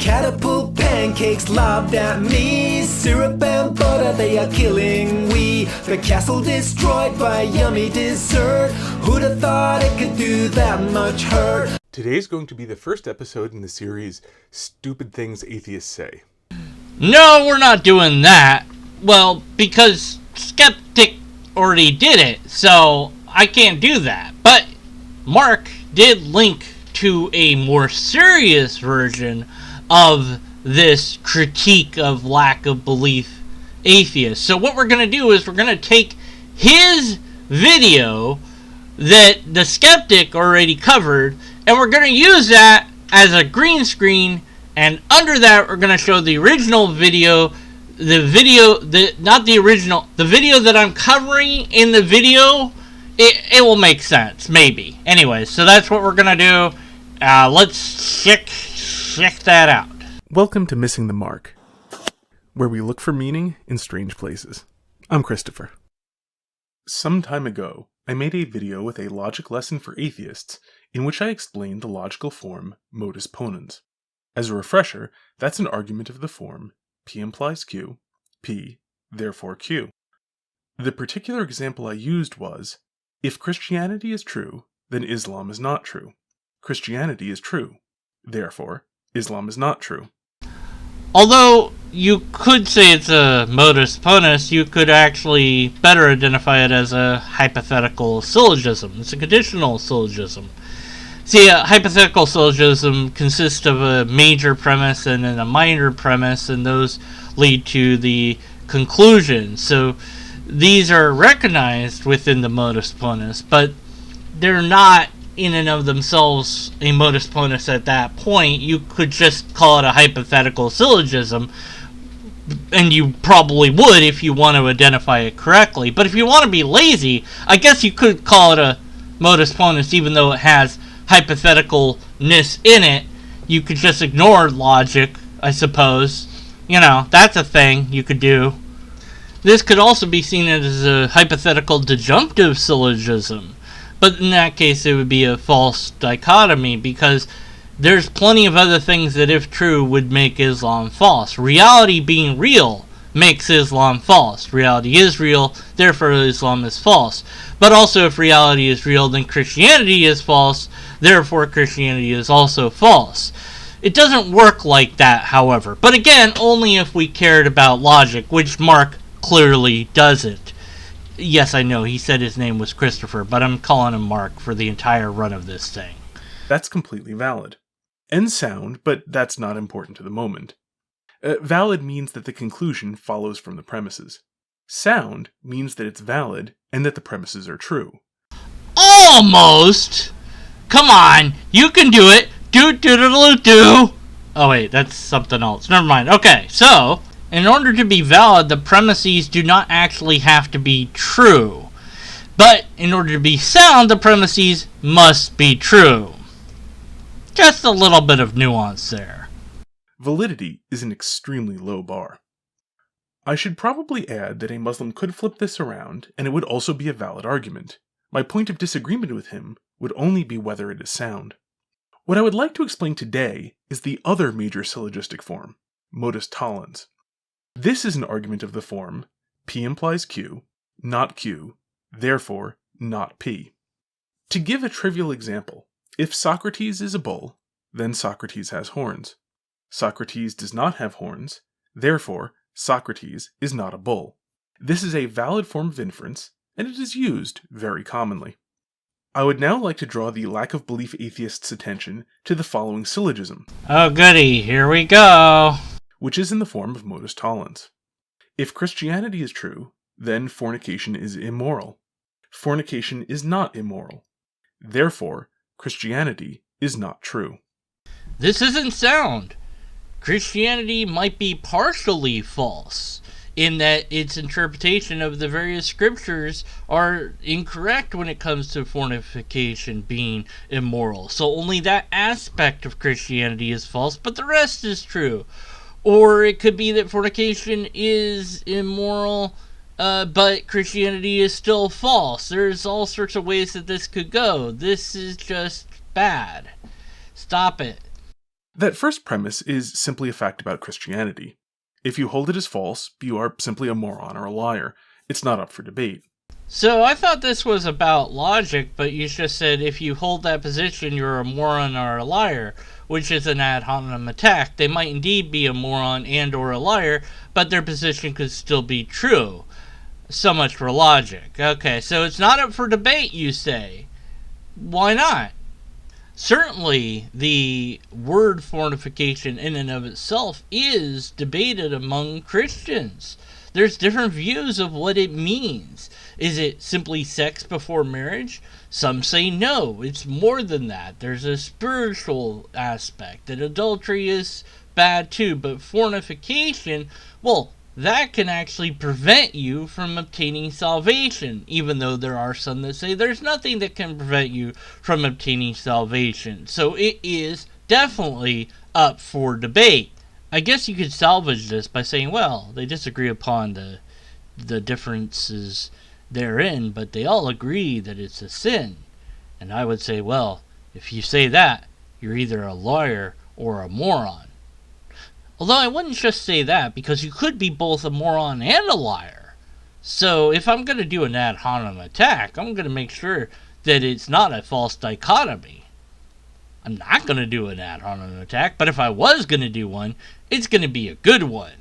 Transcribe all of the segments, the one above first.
Catapult pancakes lobbed at me. Syrup and butter, they are killing we. The castle destroyed by yummy dessert. Who'd have thought it could do that much hurt? Today's going to be the first episode in the series Stupid Things Atheists Say. No, we're not doing that. Well, because TheSkepTick already did it, so I can't do that. But Mark did link to a more serious version of this critique of lack of belief atheists. So what we're going to do is we're going to take his video that TheSkepTick already covered, and we're going to use that as a green screen, and under that we're going to show the original video, the video that I'm covering in the video. It will make sense, maybe. Anyway, so that's what we're going to do. Let's check that out. Welcome to Missing the Mark, where we look for meaning in strange places. I'm Christopher. Some time ago, I made a video with a logic lesson for atheists in which I explained the logical form modus ponens. As a refresher, that's an argument of the form P implies Q, P, therefore Q. The particular example I used was, if Christianity is true, then Islam is not true. Christianity is true. Therefore, Islam is not true. Although you could say it's a modus ponens, you could actually better identify it as a hypothetical syllogism. It's a conditional syllogism. See, a hypothetical syllogism consists of a major premise and then a minor premise, and those lead to the conclusion. So these are recognized within the modus ponens, but they're not in and of themselves a modus ponens at that point. You could just call it a hypothetical syllogism, and you probably would if you want to identify it correctly. But if you want to be lazy, I guess you could call it a modus ponens even though it has hypotheticalness in it. You could just ignore logic, I suppose. You know, that's a thing you could do. This could also be seen as a hypothetical disjunctive syllogism, but in that case it would be a false dichotomy, because there's plenty of other things that, if true, would make Islam false. Reality being real makes Islam false. Reality is real, therefore Islam is false. But also, if reality is real, then Christianity is false, therefore Christianity is also false. It doesn't work like that, however. But again, only if we cared about logic, which Mark clearly doesn't. Yes, I know, he said his name was Christopher, but I'm calling him Mark for the entire run of this thing. That's completely valid. And sound, but that's not important to the moment. Valid means that the conclusion follows from the premises. Sound means that it's valid and that the premises are true. Almost! Come on, you can do it! Do. Oh wait, that's something else. Never mind. Okay, so in order to be valid, the premises do not actually have to be true. But in order to be sound, the premises must be true. Just a little bit of nuance there. Validity is an extremely low bar. I should probably add that a Muslim could flip this around, and it would also be a valid argument. My point of disagreement with him would only be whether it is sound. What I would like to explain today is the other major syllogistic form, modus tollens. This is an argument of the form P implies Q, not Q, therefore not P. To give a trivial example, if Socrates is a bull, then Socrates has horns. Socrates does not have horns, therefore Socrates is not a bull. This is a valid form of inference, and it is used very commonly. I would now like to draw the lack of belief atheists' attention to the following syllogism. Oh goody, here we go. Which is in the form of modus tollens. If Christianity is true, then fornication is immoral. Fornication is not immoral. Therefore, Christianity is not true. This isn't sound. Christianity might be partially false, in that its interpretation of the various scriptures are incorrect when it comes to fornication being immoral. So only that aspect of Christianity is false, but the rest is true. Or it could be that fornication is immoral, but Christianity is still false. There's all sorts of ways that this could go. This is just bad. Stop it. That first premise is simply a fact about Christianity. If you hold it as false, you are simply a moron or a liar. It's not up for debate. So I thought this was about logic, but you just said if you hold that position, you're a moron or a liar, which is an ad hominem attack. They might indeed be a moron and or a liar, but their position could still be true. So much for logic. Okay, so it's not up for debate, you say. Why not? Certainly, the word fornication in and of itself is debated among Christians. There's different views of what it means. Is it simply sex before marriage? Some say no, it's more than that. There's a spiritual aspect, that adultery is bad too, but fornication, well, that can actually prevent you from obtaining salvation, even though there are some that say there's nothing that can prevent you from obtaining salvation. So it is definitely up for debate. I guess you could salvage this by saying, well, they disagree upon the differences therein, but they all agree that it's a sin. And I would say, well, if you say that, you're either a liar or a moron. Although I wouldn't just say that, because you could be both a moron and a liar. So if I'm going to do an ad hominem attack, I'm going to make sure that it's not a false dichotomy. I'm not going to do an ad hominem attack, but if I was going to do one, it's going to be a good one.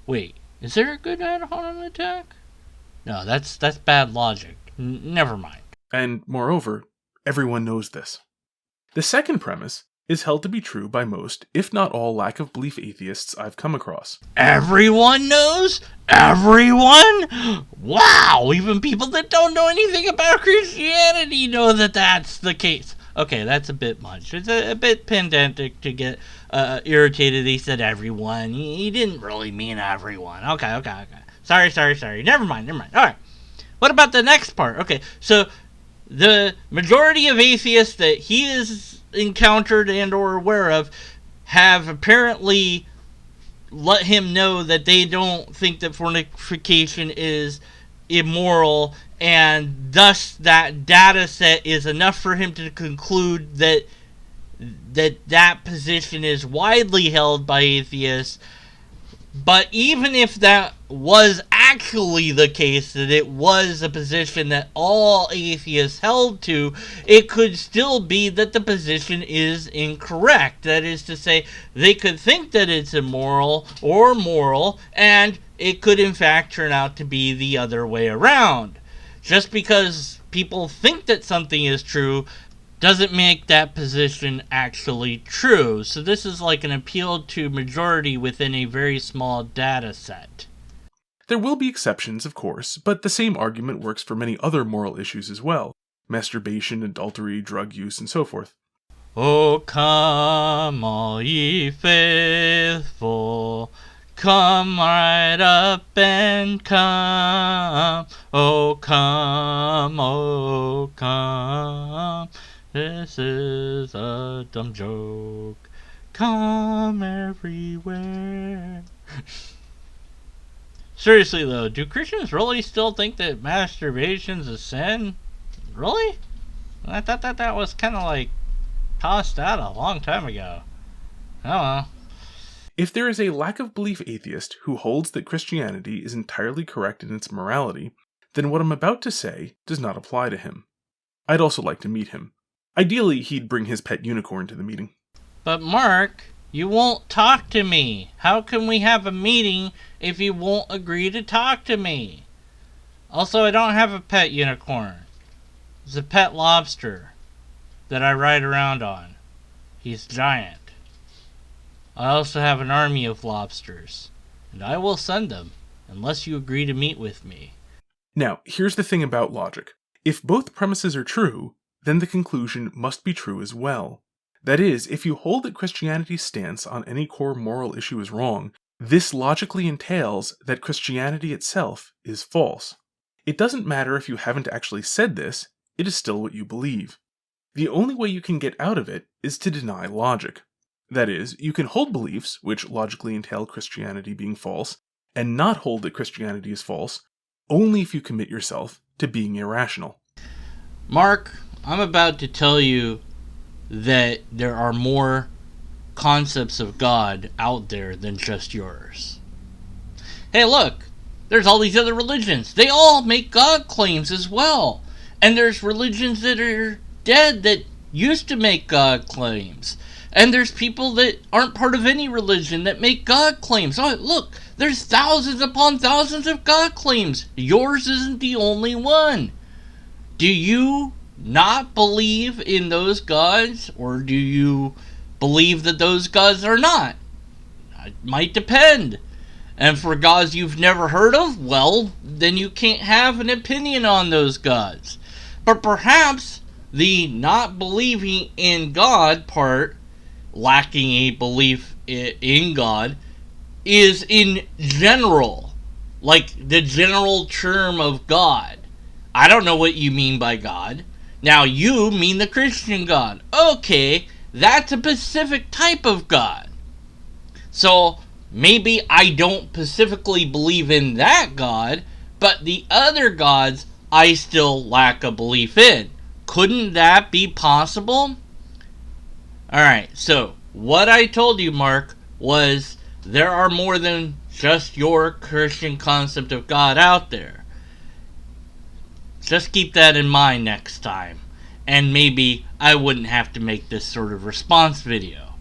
Wait, is there a good ad hominem attack? No, that's bad logic. Never mind. And moreover, everyone knows this. The second premise is held to be true by most, if not all, lack of belief atheists I've come across. Everyone knows? Everyone? Wow, even people that don't know anything about Christianity know that that's the case. Okay, that's a bit much. It's a bit pedantic to get irritated. He said everyone. He didn't really mean everyone. Okay. Sorry. Never mind. All right. What about the next part? Okay, so the majority of atheists that he has encountered and or aware of have apparently let him know that they don't think that fornication is immoral, and thus that data set is enough for him to conclude that position is widely held by atheists. But even if that was actually the case, that it was a position that all atheists held to, it could still be that the position is incorrect. That is to say, they could think that it's immoral or moral, and it could in fact turn out to be the other way around. Just because people think that something is true doesn't make that position actually true. So this is like an appeal to majority within a very small data set. There will be exceptions, of course, but the same argument works for many other moral issues as well. Masturbation, adultery, drug use, and so forth. Oh, come, all ye faithful, come right up and come. Oh, come. This is a dumb joke. Come everywhere. Seriously though, do Christians really still think that masturbation's a sin? Really? I thought that was kind of like tossed out a long time ago. I don't know. If there is a lack of belief atheist who holds that Christianity is entirely correct in its morality, then what I'm about to say does not apply to him. I'd also like to meet him. Ideally, he'd bring his pet unicorn to the meeting. But Mark, you won't talk to me. How can we have a meeting if you won't agree to talk to me? Also, I don't have a pet unicorn. It's a pet lobster that I ride around on. He's giant. I also have an army of lobsters, and I will send them unless you agree to meet with me. Now, here's the thing about logic. If both premises are true, then the conclusion must be true as well. That is, if you hold that Christianity's stance on any core moral issue is wrong, this logically entails that Christianity itself is false. It doesn't matter if you haven't actually said this, it is still what you believe. The only way you can get out of it is to deny logic. That is, you can hold beliefs, which logically entail Christianity being false, and not hold that Christianity is false, only if you commit yourself to being irrational. Mark, I'm about to tell you that there are more concepts of God out there than just yours. Hey, look, there's all these other religions. They all make God claims as well. And there's religions that are dead that used to make God claims. And there's people that aren't part of any religion that make God claims. Oh, look, there's thousands upon thousands of God claims. Yours isn't the only one. Do you not believe in those gods, or do you believe that those gods are not? It might depend. And for gods you've never heard of, well, then you can't have an opinion on those gods. But perhaps the not believing in God part, lacking a belief in God, is in general, like the general term of God. I don't know what you mean by God. Now you mean the Christian God. Okay, that's a specific type of God. So maybe I don't specifically believe in that God, but the other gods I still lack a belief in. Couldn't that be possible? Alright, so what I told you, Mark, was there are more than just your Christian concept of God out there. Just keep that in mind next time, and maybe I wouldn't have to make this sort of response video.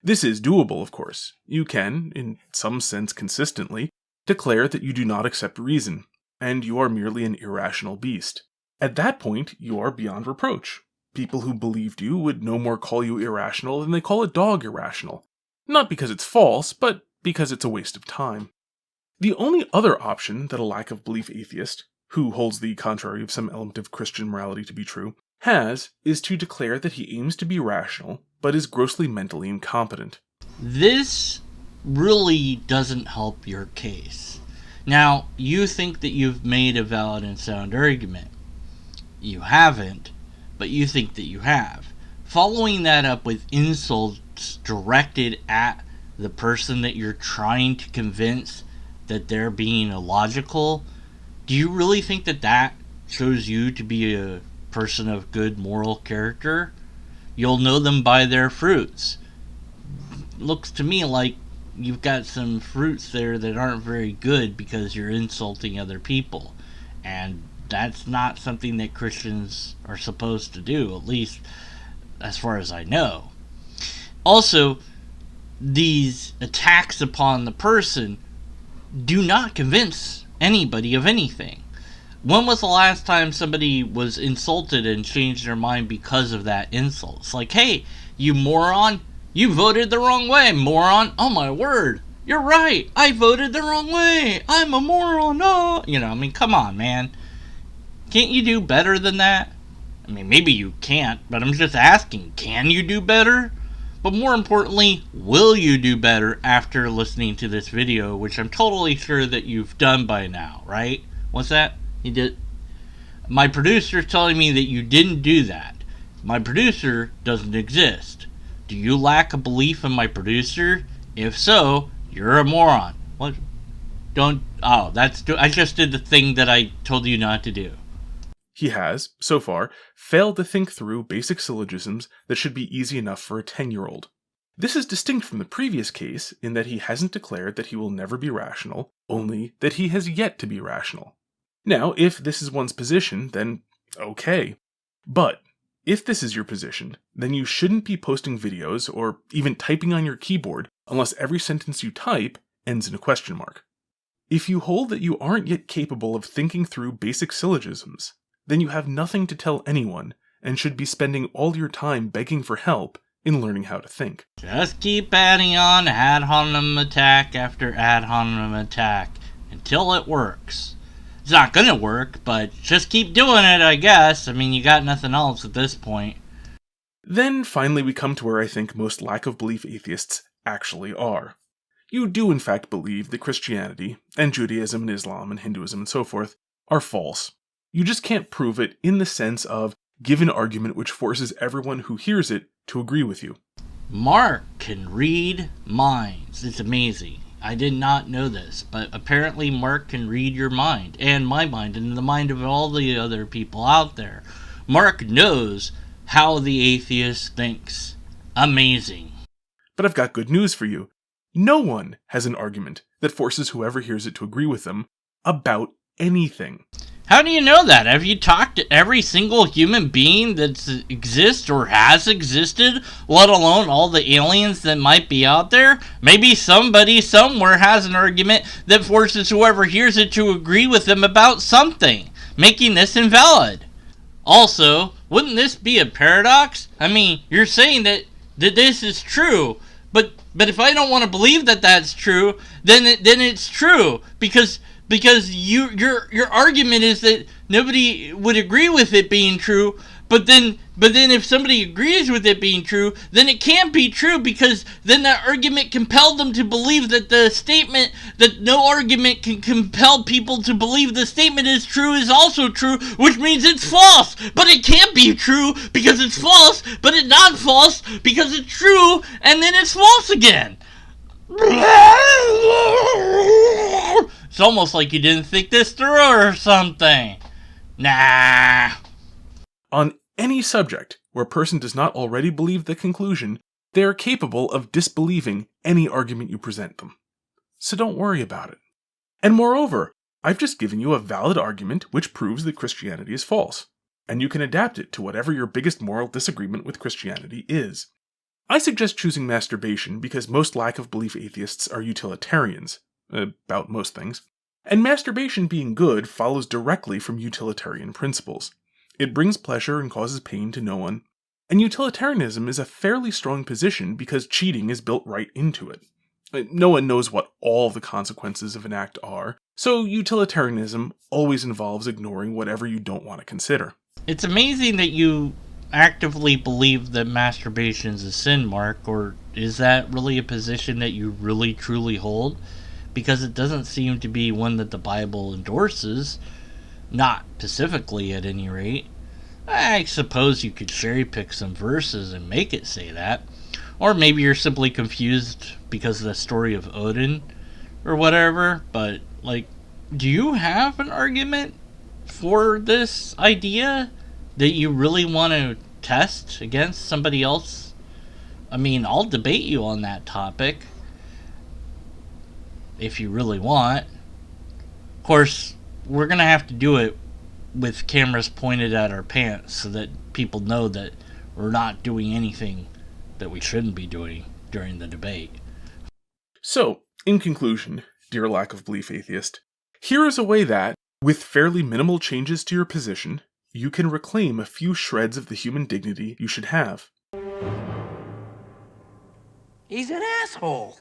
This is doable, of course. You can, in some sense consistently, declare that you do not accept reason, and you are merely an irrational beast. At that point, you are beyond reproach. People who believed you would no more call you irrational than they call a dog irrational. Not because it's false, but because it's a waste of time. The only other option that a lack of belief atheist, who holds the contrary of some element of Christian morality to be true, has, is to declare that he aims to be rational, but is grossly mentally incompetent. This really doesn't help your case. Now, you think that you've made a valid and sound argument. You haven't, but you think that you have. Following that up with insults directed at the person that you're trying to convince that they're being illogical, do you really think that that shows you to be a person of good moral character? You'll know them by their fruits. Looks to me like you've got some fruits there that aren't very good because you're insulting other people. And that's not something that Christians are supposed to do, at least as far as I know. Also, these attacks upon the person do not convince anybody of anything. When was the last time somebody was insulted and changed their mind because of that insult? It's like, hey, you moron, you voted the wrong way, moron. Oh my word, you're right, I voted the wrong way, I'm a moron. Oh, come on, man. Can't you do better than that? I mean, maybe you can't, but I'm just asking, can you do better? But more importantly, will you do better after listening to this video, which I'm totally sure that you've done by now, right? What's that? You did? My producer's telling me that you didn't do that. My producer doesn't exist. Do you lack a belief in my producer? If so, you're a moron. What? I just did the thing that I told you not to do. He has, so far, failed to think through basic syllogisms that should be easy enough for a 10-year-old. This is distinct from the previous case in that he hasn't declared that he will never be rational, only that he has yet to be rational. Now, if this is one's position, then okay. But if this is your position, then you shouldn't be posting videos or even typing on your keyboard unless every sentence you type ends in a question mark. If you hold that you aren't yet capable of thinking through basic syllogisms, then you have nothing to tell anyone and should be spending all your time begging for help in learning how to think. Just keep adding on ad hominem attack after ad hominem attack until it works. It's not gonna work, but just keep doing it, I guess. I mean, you got nothing else at this point. Then finally we come to where I think most lack of belief atheists actually are. You do in fact believe that Christianity, and Judaism and Islam and Hinduism and so forth, are false. You just can't prove it in the sense of give an argument which forces everyone who hears it to agree with you. Mark can read minds. It's amazing. I did not know this, but apparently Mark can read your mind, and my mind, and the mind of all the other people out there. Mark knows how the atheist thinks. Amazing. But I've got good news for you. No one has an argument that forces whoever hears it to agree with them about anything. How do you know that? Have you talked to every single human being that exists or has existed, let alone all the aliens that might be out there? Maybe somebody somewhere has an argument that forces whoever hears it to agree with them about something, making this invalid. Also, wouldn't this be a paradox? I mean, you're saying that this is true, but if I don't want to believe that that's true, then it's true because your argument is that nobody would agree with it being true, but then if somebody agrees with it being true, then it can't be true because then that argument compelled them to believe that the statement that no argument can compel people to believe the statement is true is also true, which means it's false. But it can't be true because it's false, but it's not false because it's true, and then it's false again. It's almost like you didn't think this through or something. Nah. On any subject where a person does not already believe the conclusion, they are capable of disbelieving any argument you present them. So don't worry about it. And moreover, I've just given you a valid argument which proves that Christianity is false, and you can adapt it to whatever your biggest moral disagreement with Christianity is. I suggest choosing masturbation because most lack-of-belief atheists are utilitarians, about most things, and masturbation being good follows directly from utilitarian principles. It brings pleasure and causes pain to no one, and utilitarianism is a fairly strong position because cheating is built right into it. No one knows what all the consequences of an act are, so utilitarianism always involves ignoring whatever you don't want to consider. It's amazing that you actively believe that masturbation is a sin, Mark, or is that really a position that you really truly hold? Because it doesn't seem to be one that the Bible endorses, not specifically at any rate. I suppose you could cherry pick some verses and make it say that. Or maybe you're simply confused because of the story of Odin or whatever, but, do you have an argument for this idea that you really want to test against somebody else? I mean, I'll debate you on that topic if you really want. Of course, we're going to have to do it with cameras pointed at our pants so that people know that we're not doing anything that we shouldn't be doing during the debate. So, in conclusion, dear lack-of-belief atheist, here is a way that, with fairly minimal changes to your position, you can reclaim a few shreds of the human dignity you should have. He's an asshole.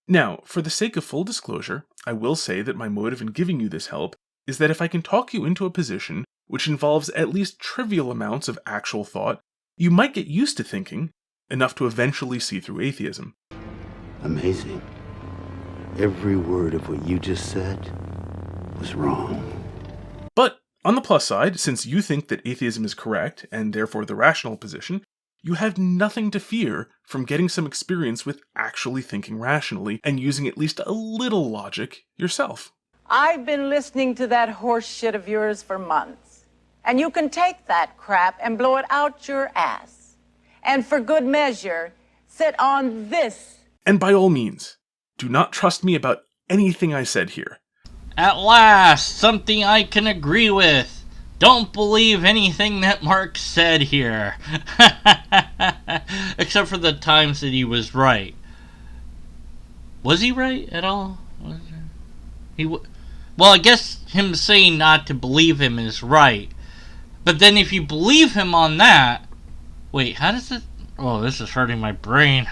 Now, for the sake of full disclosure, I will say that my motive in giving you this help is that if I can talk you into a position which involves at least trivial amounts of actual thought, you might get used to thinking, enough to eventually see through atheism. Amazing. Every word of what you just said was wrong. But, on the plus side, since you think that atheism is correct, and therefore the rational position, you have nothing to fear from getting some experience with actually thinking rationally and using at least a little logic yourself. I've been listening to that horse shit of yours for months. And you can take that crap and blow it out your ass. And for good measure, sit on this. And by all means, do not trust me about anything I said here. At last, something I can agree with. Don't believe anything that Mark said here. Except for the times that he was right. Was he right at all? Well, I guess him saying not to believe him is right. But then if you believe him on that... Wait, how does it... Oh, this is hurting my brain.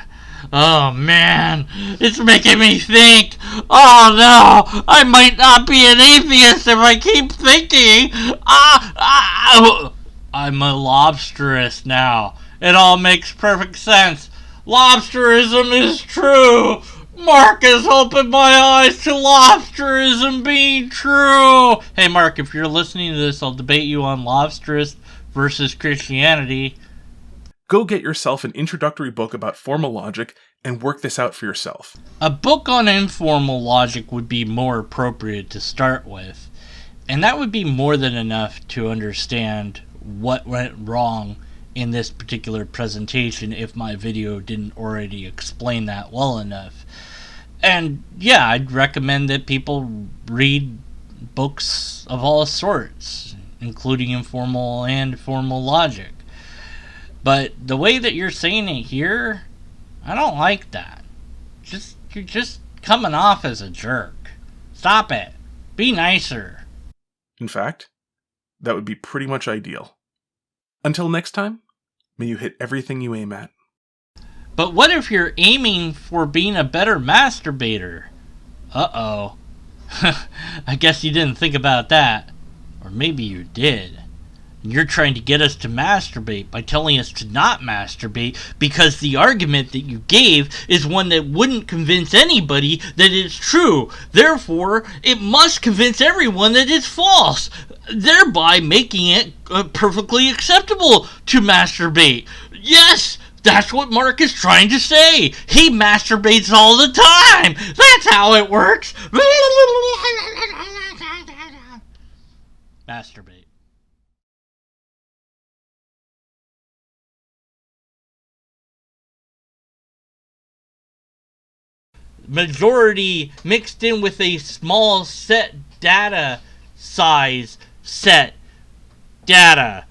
Oh, man. It's making me think. Oh, no. I might not be an atheist if I keep thinking. I'm a lobsterist now. It all makes perfect sense. Lobsterism is true. Mark has opened my eyes to lobsterism being true. Hey, Mark, if you're listening to this, I'll debate you on lobsterist versus Christianity. Go get yourself an introductory book about formal logic and work this out for yourself. A book on informal logic would be more appropriate to start with, and that would be more than enough to understand what went wrong in this particular presentation if my video didn't already explain that well enough. And yeah, I'd recommend that people read books of all sorts, including informal and formal logic. But the way that you're saying it here, I don't like that. You're just coming off as a jerk. Stop it. Be nicer. In fact, that would be pretty much ideal. Until next time, may you hit everything you aim at. But what if you're aiming for being a better masturbator? Uh-oh. I guess you didn't think about that. Or maybe you did. And you're trying to get us to masturbate by telling us to not masturbate because the argument that you gave is one that wouldn't convince anybody that it's true. Therefore, it must convince everyone that it's false, thereby making it perfectly acceptable to masturbate. Yes! That's what Mark is trying to say. He masturbates all the time. That's how it works. Masturbate. Majority mixed in with a small set data size set data.